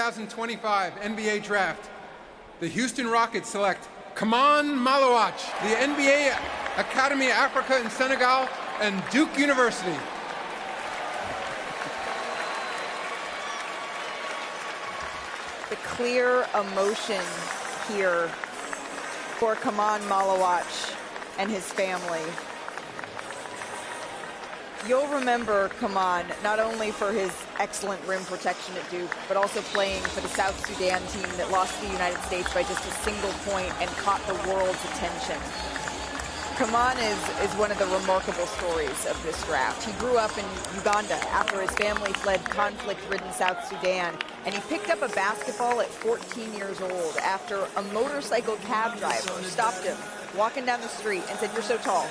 2025 NBA Draft, the Houston Rockets select 𝐶𝐈𝐒 𝐒𝐒𝐿, the NBA Academy Africa in Senegal, and Duke University. The clear emotion here for 𝐶𝐈𝐒 𝐒𝐒𝐿 and his family. You'll remember 𝐶𝐈𝐒 not only for his excellent rim protection at Duke, but also playing for the South Sudan team that lost to the United States by just a single point and caught the world's attention. 𝐶𝐈𝐒 is one of the remarkable stories of this draft. He grew up in Uganda after his family fled conflict-ridden South Sudan, and he picked up a basketball at 14 years old after a motorcycle cab driver stopped him walking down the street and said, "You're so tall,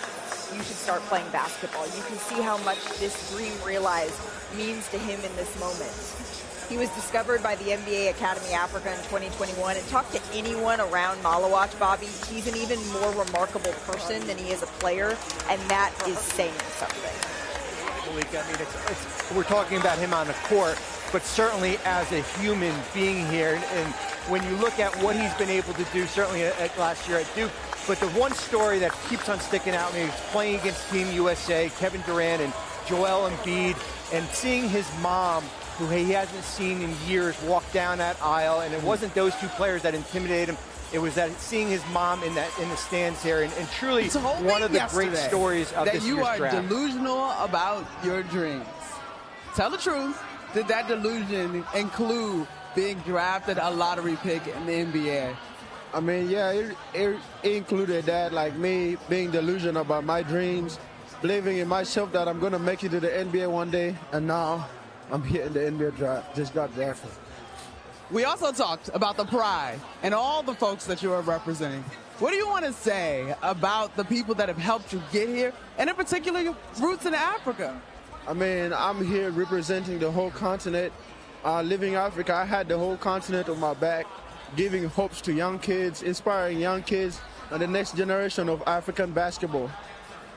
you should start playing basketball." You can see how much this dream realized means to him in this moment. He was discovered by the NBA Academy Africa in 2021, and talk to anyone around 𝐒𝐒𝐒𝐿, Bobby. He's an even more remarkable person than he is a player, and that is saying something. I mean, we're talking about him on the court, but certainly as a human being here, and when you look at what he's been able to do, certainly at last year at Duke, but the one story that keeps on sticking out to me is playing against Team USA, Kevin Durant and Joel Embiid, and seeing his mom, who he hasn't seen in years, walk down that aisle. And it wasn't those two players that intimidated him. It was that seeing his mom in the stands here, and truly one of the great stories of this year's draft. That you are delusional about your dreams. Tell the truth. Did that delusion include being drafted a lottery pick in the NBA? I mean, yeah, it included that, like me being delusional about my dreams, believing in myself that I'm going to make it to the NBA one day, and now I'm here in the NBA draft. Just got drafted. We also talked about the pride and all the folks that you are representing. What do you want to say about the people that have helped you get here, and in particular your roots in Africa? I mean, I'm here representing the whole continent. Living in Africa, I had the whole continent on my back, giving hopes to young kids, inspiring young kids and the next generation of African basketball.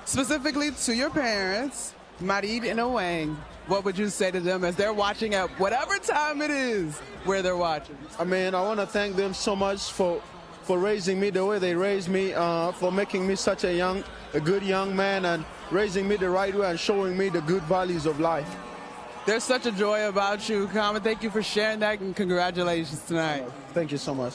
Specifically to your parents, Marid and Owang, what would you say to them as they're watching at whatever time it is where they're watching? I mean, I want to thank them so much for raising me the way they raised me, for making me such a good young man, and raising me the right way and showing me the good values of life. There's such a joy about you, 𝐶𝐈𝐒. Thank you for sharing that, and congratulations tonight. Thank you so much.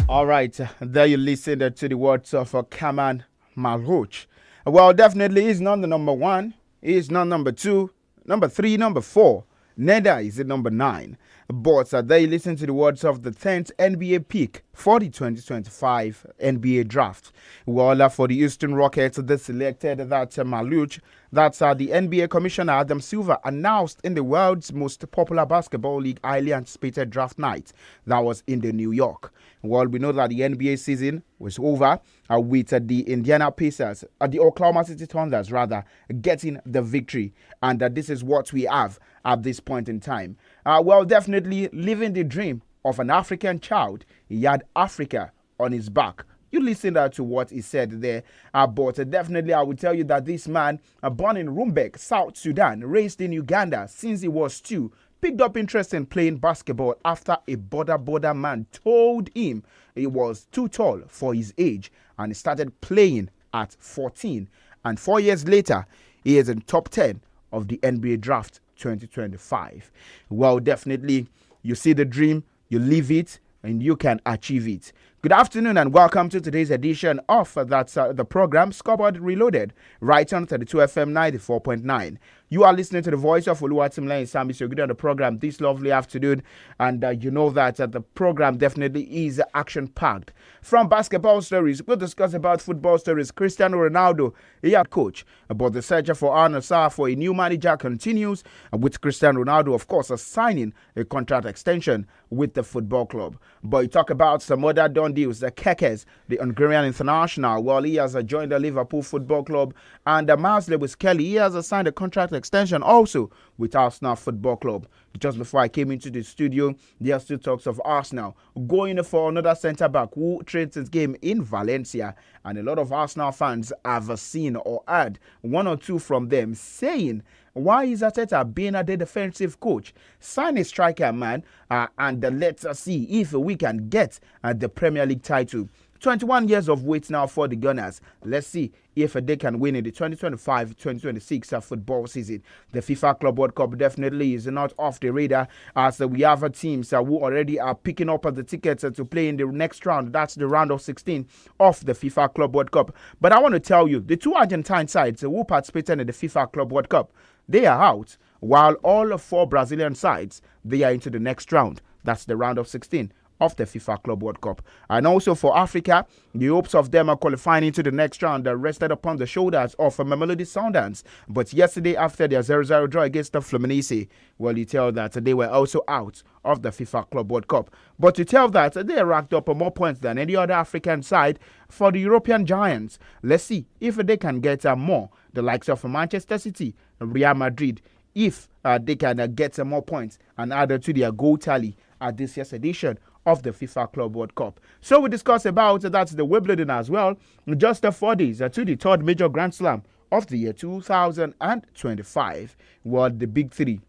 All right, there you listened to the words of 𝐶𝐈𝐒 𝐒𝐒𝐿. Well, definitely he's not the number one. He's not number two, number three, number four. Neither is it number 9. But there you listen to the words of the 10th NBA pick for the 2025 NBA draft. Well, for the Houston Rockets, they selected that 𝐒𝐒𝐿. That's the NBA Commissioner Adam Silver announced in the world's most popular basketball league highly anticipated draft night. That was in the New York. Well, we know that the NBA season was over with the Indiana Pacers, the Oklahoma City Thunders rather, getting the victory. And this is what we have at this point in time. Well, definitely living the dream of an African child. He had Africa on his back. You listen to what he said there. But definitely I will tell you that this man, born in Rumbek, South Sudan, raised in Uganda since he was 2, picked up interest in playing basketball after a border man told him he was too tall for his age, and he started playing at 14. And 4 years later, he is in top 10 of the NBA draft 2025. Well, definitely you see the dream, you live it, and you can achieve it. Good afternoon and welcome to today's edition of the program Scoreboard Reloaded, right on 32 FM 94.9. You are listening to the voice of Oluwatimilai SAMIES. You're good on the program this lovely afternoon, and you know that the program definitely is action-packed. From basketball stories, we'll discuss about football stories. Cristiano Ronaldo, he had coach, but the search for Al-Nassr for a new manager continues, with Cristiano Ronaldo, of course, signing a contract extension with the football club. But you talk about some other done deals. The 𝐾𝐾𝐁, the Hungarian international, well, he has joined the Liverpool Football Club, and Miles Lewis-Kelly, he has signed a contract extension also with Arsenal Football Club. Just before I came into the studio, there are still talks of Arsenal going for another centre-back who trains his game in Valencia, and a lot of Arsenal fans have seen or heard one or two from them saying Why is Arteta being the defensive coach? Sign a striker, man, and let's see if we can get the Premier League title. 21 years of wait now for the Gunners. Let's see if they can win in the 2025-2026 football season. The FIFA Club World Cup definitely is not off the radar, as we have teams who already are picking up the tickets to play in the next round. That's the round of 16 of the FIFA Club World Cup. But I want to tell you, the two Argentine sides who participated in the FIFA Club World Cup, they are out, while all 4 Brazilian sides, they are into the next round. That's the round of 16 of the FIFA Club World Cup. And also for Africa, the hopes of them are qualifying into the next round are rested upon the shoulders of Mamelodi Sundowns. But yesterday, after their 0-0 draw against the Fluminense, well, you tell that they were also out of the FIFA Club World Cup. But you tell that they racked up more points than any other African side for the European giants. Let's see if they can get more, the likes of Manchester City, Real Madrid, if they can get more points and add to their goal tally at this year's edition of the FIFA Club World Cup. So we discuss about that's the Wimbledon as well. Just 4 days to the third major Grand Slam of the year 2025. Well, the big three.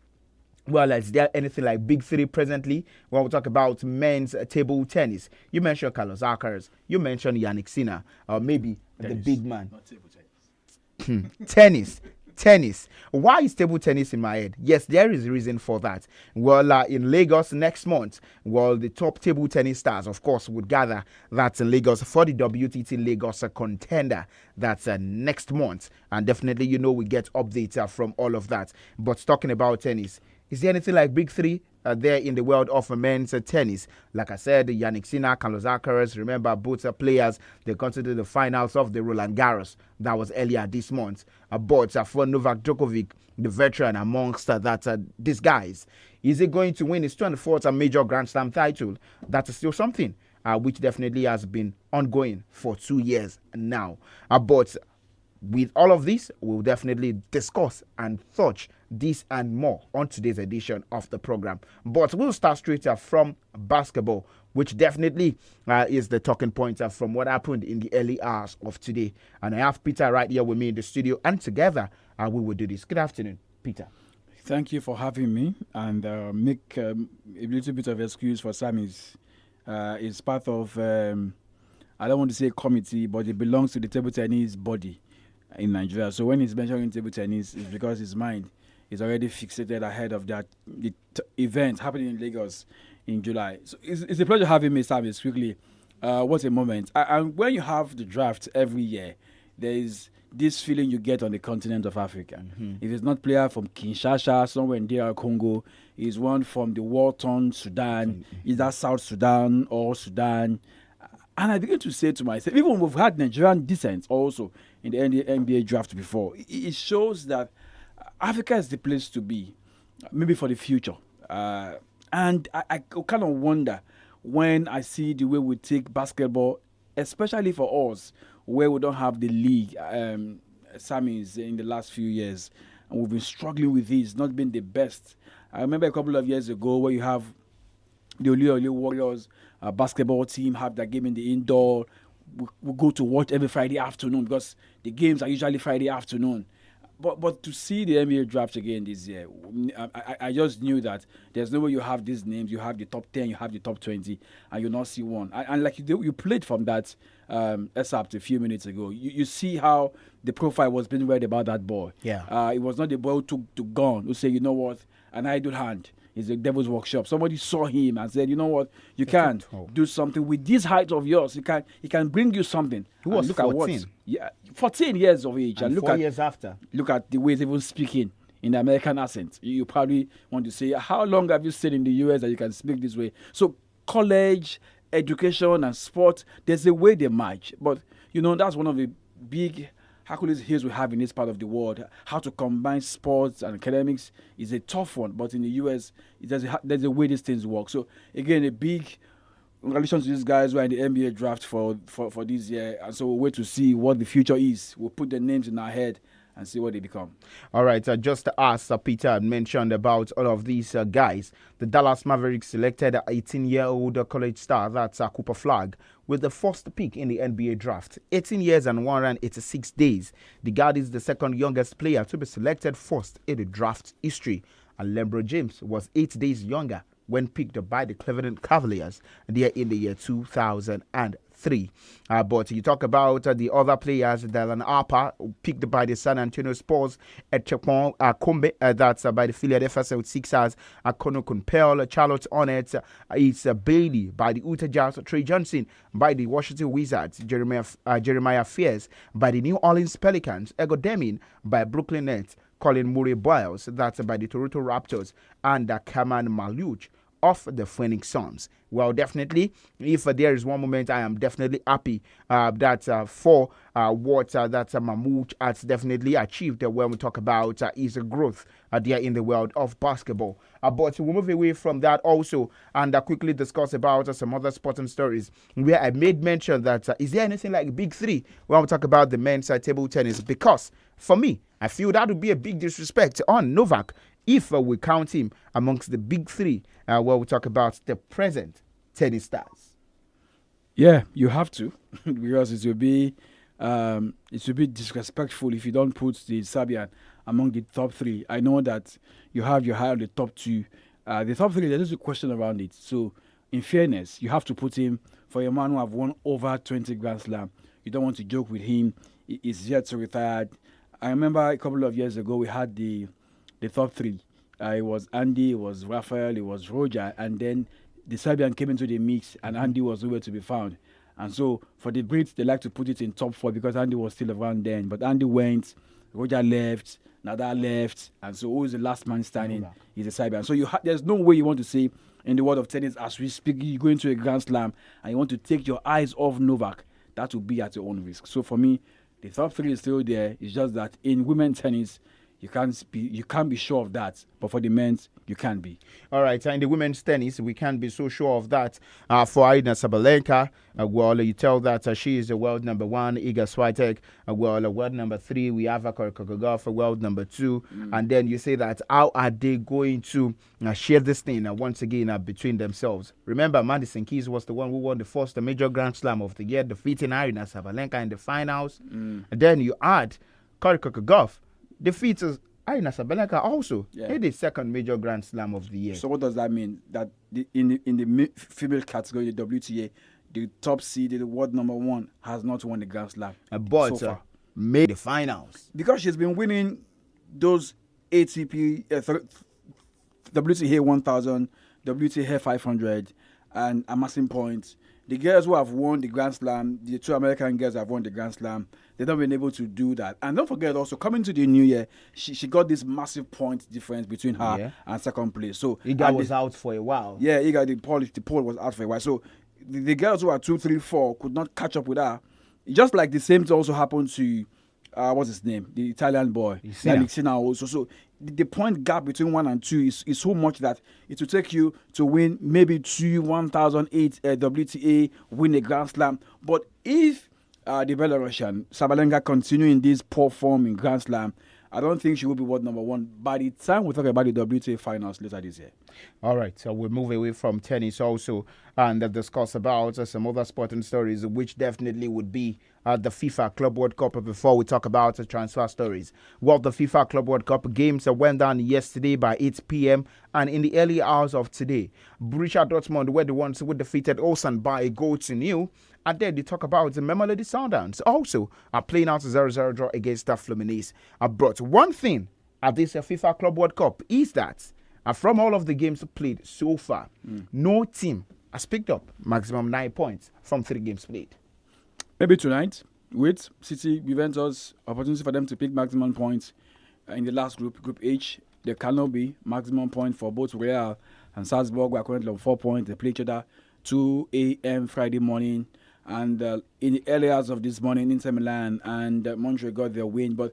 Well, is there anything like big three presently? When we talk about men's table tennis, you mentioned Carlos Alcaraz, you mentioned Yannick Sinner, or maybe tennis, the big man. Not table tennis. Tennis. Why is table tennis in my head? Yes, there is a reason for that. Well, in Lagos next month, well, the top table tennis stars, of course, would gather that's in Lagos for the WTT Lagos contender. That's next month. And definitely, we get updates from all of that. But talking about tennis, is there anything like big three there in the world of men's tennis? Like I said, Yannick Sinner, Carlos Alcaraz, remember both players, they considered the finals of the Roland Garros. That was earlier this month. But for Novak Djokovic, the veteran amongst these guys, is he going to win his 24th major Grand Slam title? That is still something which definitely has been ongoing for 2 years now. But with all of this, we'll definitely discuss and touch this and more on today's edition of the program. But we'll start straight from basketball, which definitely is the talking point from what happened in the early hours of today. And I have Peter right here with me in the studio, and together we will do this. Good afternoon, Peter. Thank you for having me, and make a little bit of excuse for SAMIES. It's part of, I don't want to say committee, but it belongs to the table tennis body in Nigeria. So when he's mentioning table tennis, it's because his mind is already fixated ahead of that event happening in Lagos in July. So it's a pleasure having me, SAMIES, quickly. What a moment. And when you have the draft every year, there is this feeling you get on the continent of Africa. Mm-hmm. If it's not player from Kinshasa, somewhere in DR Congo, is one from the war-torn Sudan, either South Sudan or Sudan. And I begin to say to myself, even we've had Nigerian descent also in the NBA draft before, it shows that Africa is the place to be, maybe for the future. And I kind of wonder when I see the way we take basketball, especially for us, where we don't have the league, SAMIES, in the last few years. And we've been struggling with this, not been the best. I remember a couple of years ago where you have the Oli Warriors basketball team have their game in the indoor. We go to watch every Friday afternoon because the games are usually Friday afternoon. But to see the NBA draft again this year, I just knew that there's no way you have these names. You have the top 10, you have the top 20, and you'll not see one. And like you played from that excerpt a few minutes ago, you see how the profile was being read about that boy. Yeah. It was not the boy who took to gun, who said, you know what, an idle hand is the devil's workshop. Somebody saw him and said, you know what, you can do something with this height of yours. He can bring you something. Who was look 14? 14 years of age. And look 4 at, years after. Look at the way he's even speaking in the American accent. You probably want to say, how long have you stayed in the US that you can speak this way? So college, education, and sport, there's a way they match. But, that's one of the big Hercules hills we have in this part of the world. How to combine sports and academics is a tough one. But in the US, there's a way these things work. So, again, a big congratulations to these guys who are in the NBA draft for this year. And so we'll wait to see what the future is. We'll put the names in our head and see what they become. All right, just as Peter had mentioned about all of these guys, the Dallas Mavericks selected an 18-year-old college star, that's Cooper Flagg, with the first pick in the NBA draft. 18 years and 186 days. The guard is the second youngest player to be selected first in the draft history. And LeBron James was 8 days younger when picked by the Cleveland Cavaliers there in the year 2003. But you talk about the other players, Dylan Harper, picked by the San Antonio Spurs, 𝐃𝐈𝐒, that's by the Philadelphia 76ers, 𝐂𝐏𝐿 Compel, Charlotte Hornets, it's Bailey by the Utah Jazz, Trey Johnson by the Washington Wizards, Jeremiah Fears by the New Orleans Pelicans, 𝐒𝐑 by Brooklyn Nets, Colin Murray-Boyles, that's by the Toronto Raptors, and Kamran Maluch of the Phoenix Suns. Well, definitely, if there is one moment I am definitely happy that for what that Mahmoud has definitely achieved when we talk about his growth there in the world of basketball. But we'll move away from that also and quickly discuss about some other sporting stories where I made mention that is there anything like Big Three when we talk about the men's table tennis? Because for me, I feel that would be a big disrespect on Novak if we count him amongst the Big Three where we talk about the present tennis stars. Yeah, you have to because it will be disrespectful if you don't put the Serbian among the top three. I know that you have your high on the top two. The top three, there's a question around it. So, in fairness, you have to put him for a man who have won over 20 Grand Slam. You don't want to joke with him. He's yet to retire. I remember a couple of years ago we had the top three. It was Andy, it was Rafael, it was Roger, and then the Serbian came into the mix, and Andy was nowhere to be found. And so for the Brits, they like to put it in top four because Andy was still around then. But Andy went, Roger left, Nadal left, and so who is the last man standing? He's a Serbian. So there's no way you want to say in the world of tennis, as we speak, you go into a Grand Slam and you want to take your eyes off Novak. That would be at your own risk. So for me, the top three is still there. It's just that in women's tennis, you can't be sure of that, but for the men's, you can be. All right, in the women's tennis, we can't be so sure of that. For Aryna Sabalenka, well, you tell that she is the world number one. Iga Swiatek, well, world number 3. We have Coco for world number 2. And then you say that how are they going to share this thing once again between themselves? Remember, Madison Keys was the one who won the first major Grand Slam of the year, defeating Aryna Sabalenka in the finals. And then you add Coco defeats Aryna Sabalenka also in the second major Grand Slam of the year. So what does that mean? That in the female category, the WTA, the top seed, the world number 1, has not won the Grand Slam but so far. Made the finals. Because she's been winning those ATP, WTA 1000, WTA 500, and amassing points. The girls who have won the Grand Slam, the 2 American girls who have won the Grand Slam, they've not been able to do that. And don't forget also, coming to the new year, she got this massive point difference between her and second place. So Iga was out for a while. Yeah, Iga, the pole was out for a while. So the girls who are 2, 3, 4 could not catch up with her. Just like the same thing also happened to, what's his name? The Italian boy. Sinner also. So the point gap between 1 and 2 is so much that it will take you to win maybe 1008 WTA, win a Grand Slam. But if the Belarusian Sabalenka continue in this poor form in Grand Slam, I don't think she will be world number 1 by the time we talk about the WTA finals later this year. All right, so we'll move away from tennis also and discuss about some other sporting stories, which definitely would be the FIFA Club World Cup before we talk about transfer stories. Well, the FIFA Club World Cup games went down yesterday by 8 p.m. and in the early hours of today, Borussia Dortmund were the ones who defeated Ulsan by a goal to nil. And then they talk about the Mamelodi Sundowns also are playing out a 0-0 draw against Fluminense. But one thing at this FIFA Club World Cup is that from all of the games played so far, no team has picked up maximum 9 points from 3 games played. Maybe tonight, with City, Juventus, opportunity for them to pick maximum points in the last group, Group H. There cannot be maximum point for both Real and Salzburg. We are currently on 4 points. They play each other 2 a.m. Friday morning. And in the early hours of this morning, Inter Milan and Montreal got their win. But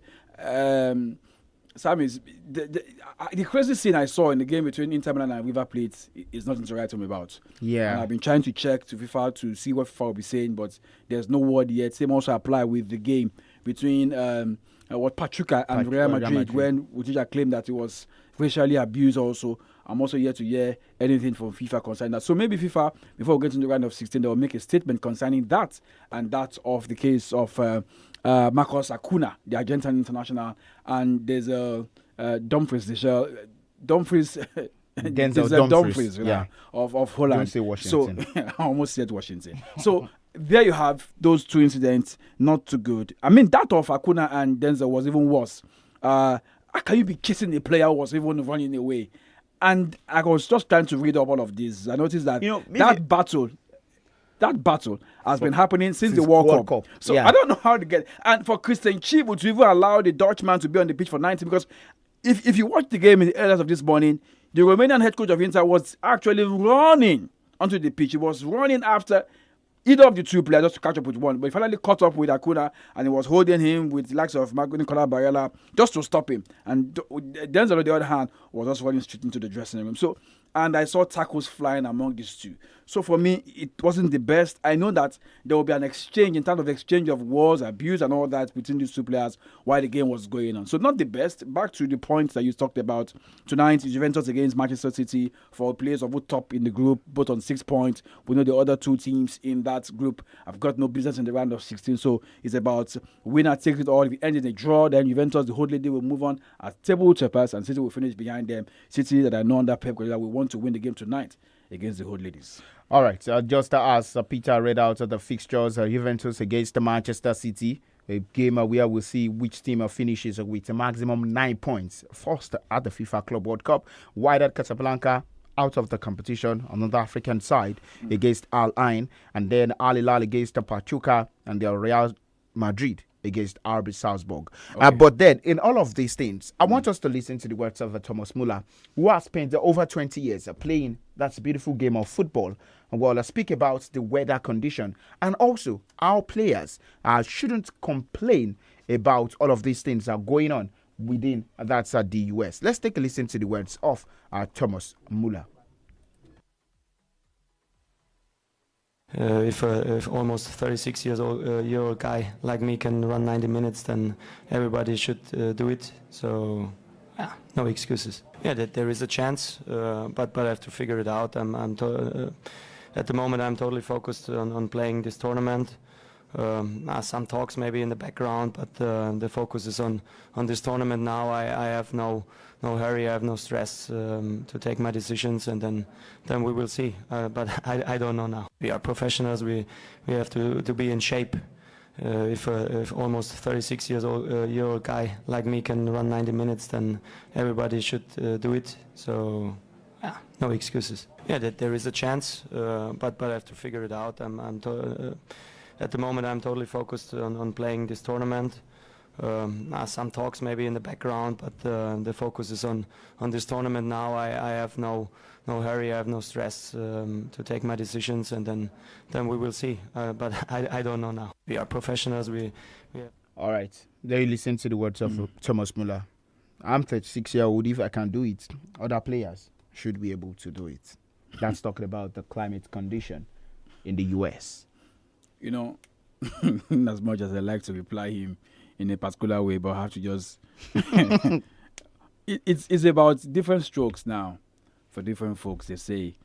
SAMIES, the crazy scene I saw in the game between Inter Milan and River Plate is nothing to write home about. Yeah. And I've been trying to check to FIFA to see what FIFA will be saying, but there's no word yet. Same also apply with the game between what Pachuca and Real Madrid, when Uchija claimed that he was racially abused also. I'm also yet to hear anything from FIFA concerning that. So maybe FIFA, before we get into the round of 16, they will make a statement concerning that, and that of the case of Marcos Acuna, the Argentine international, and there's Dumfries, Denzel Dumfries, yeah, of Holland. Don't say Washington. So I almost said Washington. So there you have those two incidents, not too good. I mean, that of Acuna and Denzel was even worse. How can you be kissing a player who was even running away? And I was just trying to read up all of this. I noticed that that battle has been happening since the World Cup. So I don't know how to get. And for Christian Chibu to even allow the Dutchman to be on the pitch for 90, because if you watch the game in the early of this morning, the Romanian head coach of Inter was actually running onto the pitch. He was running after either of the two players just to catch up with one. But he finally caught up with Acuna, and he was holding him with the likes of Nicola Barella just to stop him. And Denzel, on the other hand, was just running straight into the dressing room. So, and I saw tackles flying among these two. So for me, it wasn't the best. I know that there will be an exchange in terms of exchange of words, abuse, and all that between these two players while the game was going on. So not the best. Back to the point that you talked about tonight, Juventus against Manchester City for players of both top in the group, both on 6 points. We know the other two teams in that group have got no business in the round of 16. So it's about winner takes it all. If it ends in a draw, then Juventus, the whole lady, will move on as table toppers, and City will finish behind them. City that are known under Pep Guardiola will want to win the game tonight against the old ladies. All right, just as Peter read out the fixtures, Juventus against Manchester City, a game where we'll see which team finishes with a maximum 9 points. First at the FIFA Club World Cup, Wydad Casablanca out of the competition on the African side against Al Ain, and then Al Hilal against Pachuca, and the Real Madrid against RB Salzburg. Okay. But then, in all of these things, I want us to listen to the words of Thomas Muller, who has spent over 20 years playing that beautiful game of football. And we'll speak about the weather condition, and also our players shouldn't complain about all of these things that are going on within the US. Let's take a listen to the words of Thomas Muller. If almost 36 year old guy like me can run 90 minutes, then everybody should do it. So, no excuses. Yeah, that there is a chance, but I have to figure it out. At the moment, I'm totally focused on playing this tournament. Some talks maybe in the background, but the focus is on this tournament now. I have no hurry, I have no stress to take my decisions, and then we will see. But I don't know now. We are professionals. We have to be in shape. If almost 36 year old guy like me can run 90 minutes, then everybody should do it. So, no excuses. Yeah, that there is a chance, but I have to figure it out. At the moment, I'm totally focused on playing this tournament. Some talks maybe in the background, but the focus is on this tournament now. I have no hurry, I have no stress to take my decisions, and then we will see. But I don't know now. We are professionals. All right, there you listen to the words of Thomas Muller. I'm 36-year-old. If I can do it, other players should be able to do it. That's talking about the climate condition in the US. You know, as much as I like to reply him in a particular way, but I have to just... it's about different strokes now for different folks. They say,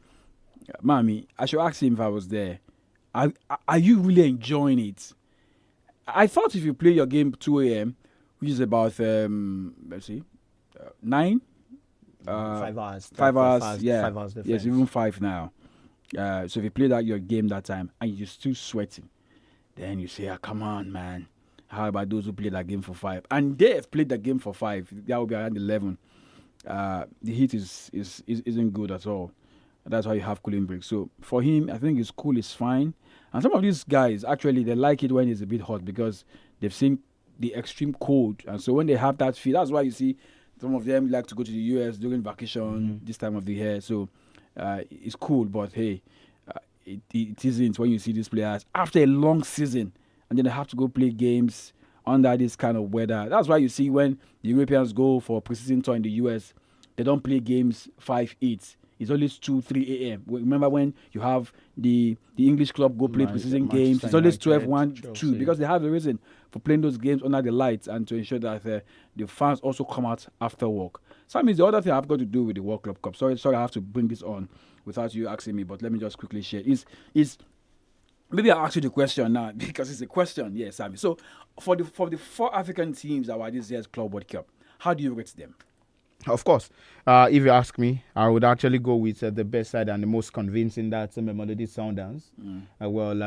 Mommy, I should ask him if I was there. Are you really enjoying it? I thought if you play your game 2 a.m., which is about, let's see, 9? 5 hours. 5 hours, yeah. 5 hours difference. Yes, even 5 now. So if you play your game that time and you're still sweating, then you say, come on, man. How about those who play that game for 5? And they have played that game for 5. That will be around 11. The heat isn't good at all. That's why you have cooling breaks. So for him, I think it's cool, it's fine. And some of these guys, actually, they like it when it's a bit hot because they've seen the extreme cold. And so when they have that feel, that's why you see some of them like to go to the US during vacation this time of the year. So it's cool, but hey, it isn't when you see these players after a long season and then they have to go play games under this kind of weather. That's why you see when the Europeans go for a preseason tour in the US, they don't play games 5-8. It's It's always 2, 3 a.m. Remember when you have the English club go play preseason games? It's always 12, 1, 2 because they have a reason for playing those games under the lights and to ensure that the fans also come out after work. So that means the other thing I've got to do with the World Club Cup. Sorry, I have to bring this on without you asking me, but let me just quickly share. Is maybe I'll ask you the question now because it's a question. Yes, Sammy. So for the 4 African teams that were this year's Club World Cup, how do you rate them? Of course, if you ask me, I would actually go with the best side and the most convincing. That's Mamelodi Sundowns.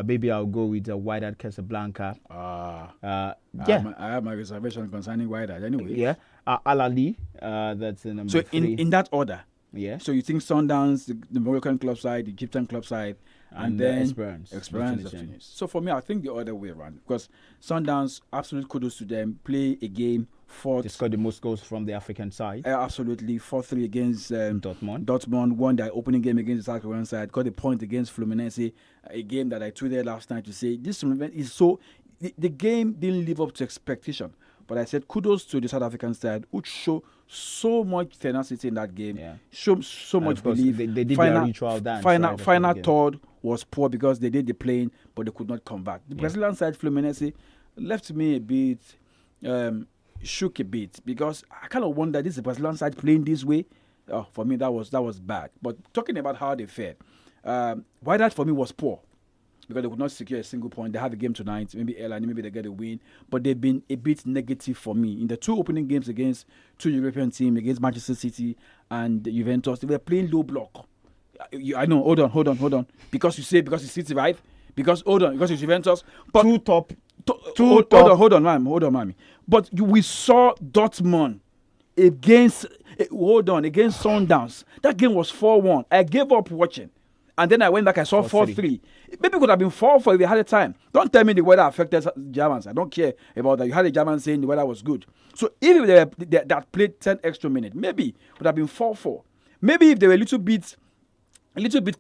Maybe I'll go with Wydad Casablanca. I have my reservation concerning Wydad anyway. Yeah, Al-Ahly, that's number 3. So in that order. Yeah. So you think Sundowns, the Moroccan club side, the Egyptian club side, and then Esperance are finished. So for me, I think the other way around because Sundowns, absolute kudos to them, play a game. They scored the most goals from the African side. Absolutely. 4-3 against Dortmund won their opening game against the South Korean side. Got a point against Fluminense, a game that I tweeted last night to say this event is so. The game didn't live up to expectation. But I said kudos to the South African side, which show so much tenacity in that game. Yeah. Show so much belief. They did their ritual dance. Final third was poor because they did the playing, but they could not come back. The Brazilian side, Fluminense, left me a bit. Shook a bit because I kind of wonder, this is the Brazilian side playing this way. For me, that was bad. But talking about how they fared, Wydad for me was poor because they could not secure a single point. They have a game tonight, maybe airline, maybe they get a win, but they've been a bit negative for me in the 2 opening games against 2 European teams, against Manchester City and Juventus. They were playing low block. I know. Hold on. Because it's City, right? Because it's Juventus. But hold on, ma'am. But we saw Dortmund against Sundowns. That game was 4-1. I gave up watching. And then I went back, I saw 4-3. Maybe it could have been 4-4 if they had a time. Don't tell me the weather affected Germans. I don't care about that. You had a German saying the weather was good. So if they that played 10 extra minutes, maybe it would have been 4-4. Maybe if they were a little bit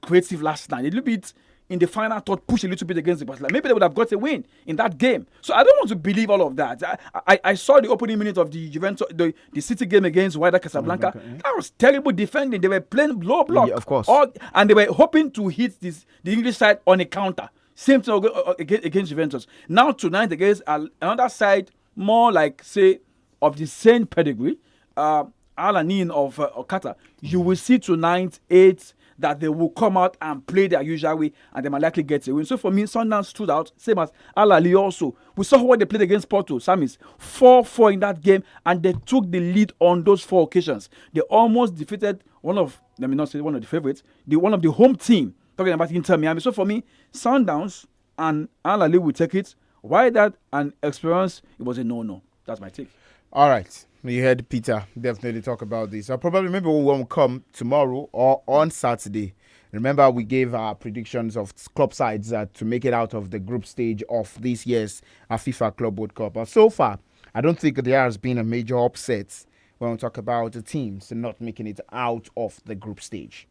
creative last night, a little bit in the final third, push a little bit against the Barcelona, maybe they would have got a win in that game. So I don't want to believe all of that. I saw the opening minute of the Juventus, the City game against Wydad Casablanca. That was terrible defending. They were playing low block. Yeah, of course. And they were hoping to hit the English side on a counter. Same thing against Juventus. Now tonight against another side, more like, say, of the same pedigree, Al-Ahly of Qatar, you will see tonight 8 that they will come out and play their usual way and they might likely get a win. So for me, Sundowns stood out, same as Al-Ahly also. We saw what they played against Porto, SAMIES, 4-4 in that game, and they took the lead on those 4 occasions. They almost defeated one of the favorites, one of the home team, talking about INT'L Miami. So for me, Sundowns and Al-Ahly will take it. Wydad and Esperance, it was a no-no. That's my take. All right. You heard Peter definitely talk about this. Maybe we won't come tomorrow or on Saturday. Remember, we gave our predictions of club sides to make it out of the group stage of this year's FIFA Club World Cup. But so far, I don't think there has been a major upset when we talk about the teams not making it out of the group stage.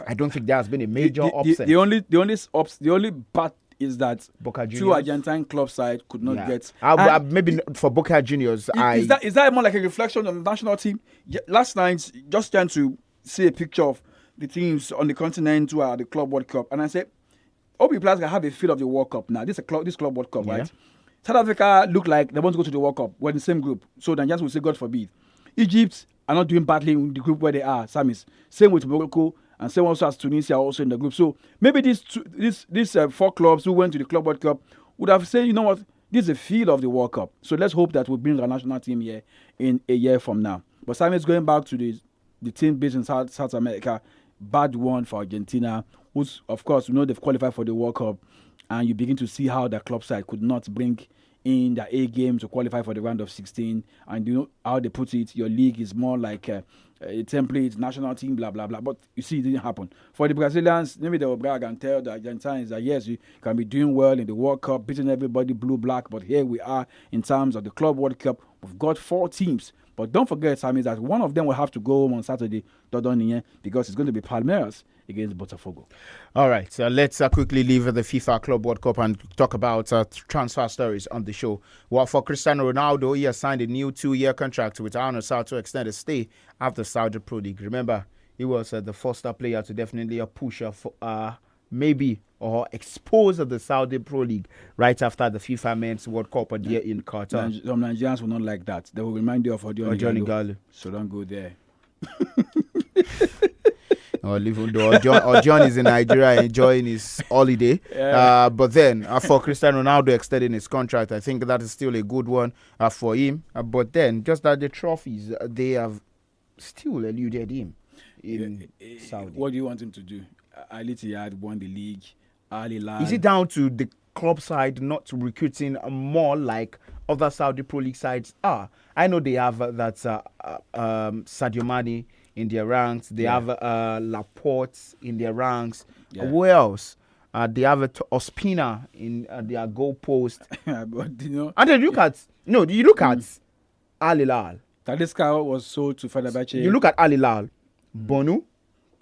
I don't think there has been a major upset. The only bad is that two Argentine club sides could not get. Maybe for Boca Juniors. Is that more like a reflection on the national team? Last night, just trying to see a picture of the teams on the continent who are at the Club World Cup, and I said, OB players can have a feel of the World Cup now. This Club World Cup, right? South Africa look like they want to go to the World Cup. We're in the same group, so Nigerians will say, God forbid. Egypt are not doing badly in the group where they are. SAMIES. Same with Morocco. And same also as Tunisia also in the group. So maybe these 4 clubs who went to the Club World Cup would have said, you know what, this is a feel of the World Cup. So let's hope that we'll bring our national team here in a year from now. But SAMIES going back to the team based in South America, bad one for Argentina, who's, of course, they've qualified for the World Cup. And you begin to see how the club side could not bring in their A game to qualify for the round of 16. And you know how they put it, your league is more like a template, national team, blah, blah, blah. But you see, it didn't happen. For the Brazilians, maybe they will brag and tell the Argentines that, yes, you can be doing well in the World Cup, beating everybody blue, black. But here we are in terms of the Club World Cup. We've got 4 teams. But don't forget, SAMIES, that one of them will have to go home on Saturday, because it's going to be Palmeiras against Botafogo. All right, so let's quickly leave the FIFA Club World Cup and talk about transfer stories on the show. Well, for Cristiano Ronaldo, he has signed a new 2-year contract with Al Nassr to extend his stay after Saudi Pro League. Remember, he was the first player to definitely push for maybe or expose the Saudi Pro League right after the FIFA Men's World Cup here in Qatar. Some Nigerians will not like that. They will remind you of Johnny Gallo. So don't go there. Even though John is in Nigeria enjoying his holiday. Yeah. But then for Cristiano Ronaldo extending his contract, I think that is still a good one for him. But then just that the trophies, they have still eluded him in Saudi. What do you want him to do? Al-Ittihad won the league. Al-Hilal. Is it down to the club side not recruiting more like other Saudi Pro League sides are? I know they have that Sadio Mane in their ranks. They have Laporte in their ranks. Yeah. Who else? They have Ospina in their goal post. But you know, and then you look at Al-Hilal. Talisca was sold to Fenerbahce. You look at Al-Hilal, Bonu,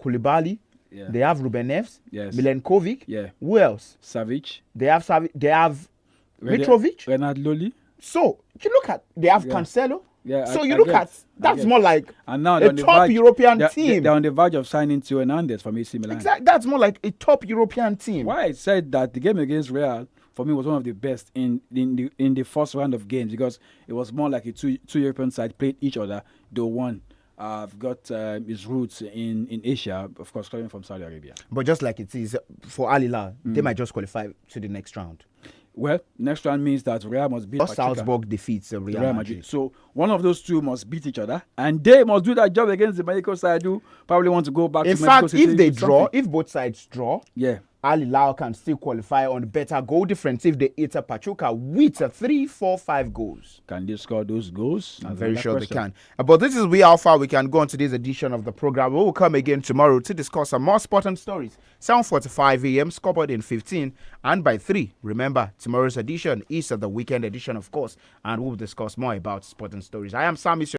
Koulibaly. Yeah. They have Ruben Neves, Milenkovic. Yeah. Who else? Savic. They have Mitrovic. Renard Loli. So you look at they have Cancelo. Yeah. So you look at that's more like and now a top European team. They're on the verge of signing Theo Hernandez from AC Milan. Exactly. That's more like a top European team. Why I said that the game against Real for me was one of the best in the first round of games because it was more like a two European sides played each other. Though one got his roots in Asia, of course, coming from Saudi Arabia. But just like it is for Al-Hilal, they might just qualify to the next round. Well, next round means that Real must beat Salzburg defeats Real Madrid. So one of those two must beat each other, and they must do that job against the Mexico side who probably want to go back to Mexico City. In fact, if both sides draw, yeah, Al-Hilal can still qualify on better goal difference if they hit Pachuca with 3, 4, 5 goals. Can they score those goals? I'm very sure they can. But this is how far we can go on today's edition of the program. We will come again tomorrow to discuss some more sport and stories. 7:45 a.m. Scoreboard in 15 and by 3. Remember, tomorrow's edition is the weekend edition, of course, and we'll discuss more about sport and stories. I am SAMIES.